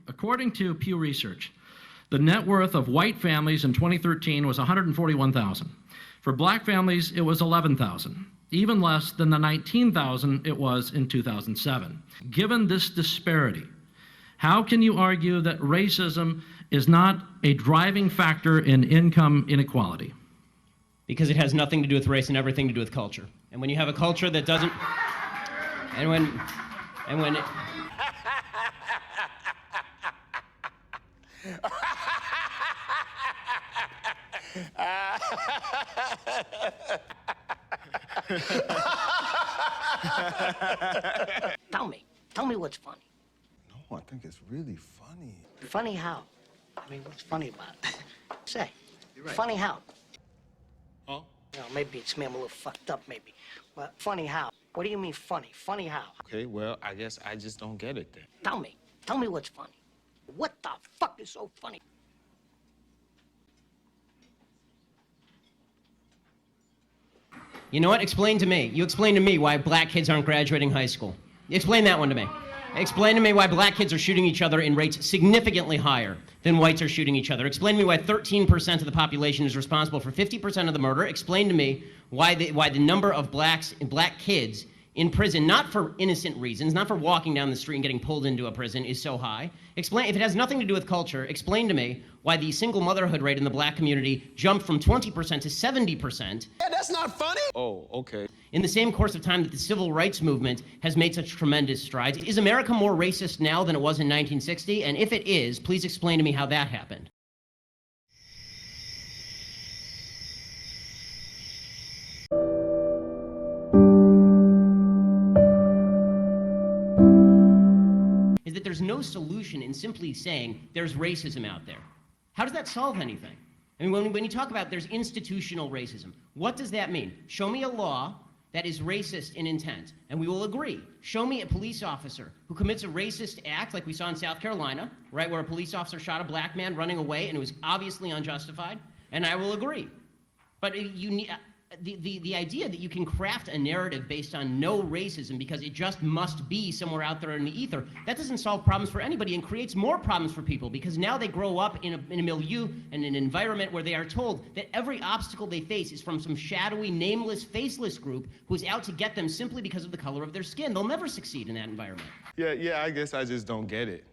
According to Pew Research, the net worth of white families in 2013 was $141,000. For black families, it was $11,000, even less than the $19,000 it was in 2007. Given this disparity, how can you argue that racism is not a driving factor in income inequality? Because it has nothing to do with race and everything to do with culture. And when you have a culture that doesn't, and when Tell me what's funny. No, I think it's really funny. Funny how? I mean, what's funny about it? Say, You're right. funny how? Huh? You know, maybe it's me, I'm a little fucked up, maybe. But funny how? What do you mean funny? Funny how? Okay, well, I guess I just don't get it then. Tell me what's funny. What the fuck is so funny? You know what? Explain to me. You explain to me why black kids aren't graduating high school. Explain that one to me. Explain to me why black kids are shooting each other in rates significantly higher than whites are shooting each other. Explain to me why 13% of the population is responsible for 50% of the murder. Explain to me why the number of black kids in prison, not for innocent reasons, not for walking down the street and getting pulled into a prison, is so high. Explain, if it has nothing to do with culture, explain to me why the single motherhood rate in the black community jumped from 20% to 70%. Yeah, that's not funny. Oh, okay. In the same course of time that the civil rights movement has made such tremendous strides. Is America more racist now than it was in 1960? And if it is, please explain to me how that happened. Is that there's no solution in simply saying there's racism out there. How does that solve anything? I mean, when you talk about there's institutional racism, what does that mean? Show me a law that is racist in intent, and we will agree. Show me a police officer who commits a racist act, like we saw in South Carolina, right, where a police officer shot a black man running away, and it was obviously unjustified, and I will agree. But you need, the idea that you can craft a narrative based on no racism because it just must be somewhere out there in the ether, that doesn't solve problems for anybody and creates more problems for people because now they grow up in a milieu and an environment where they are told that every obstacle they face is from some shadowy, nameless, faceless group who's out to get them simply because of the color of their skin. They'll never succeed in that environment. Yeah, I guess I just don't get it.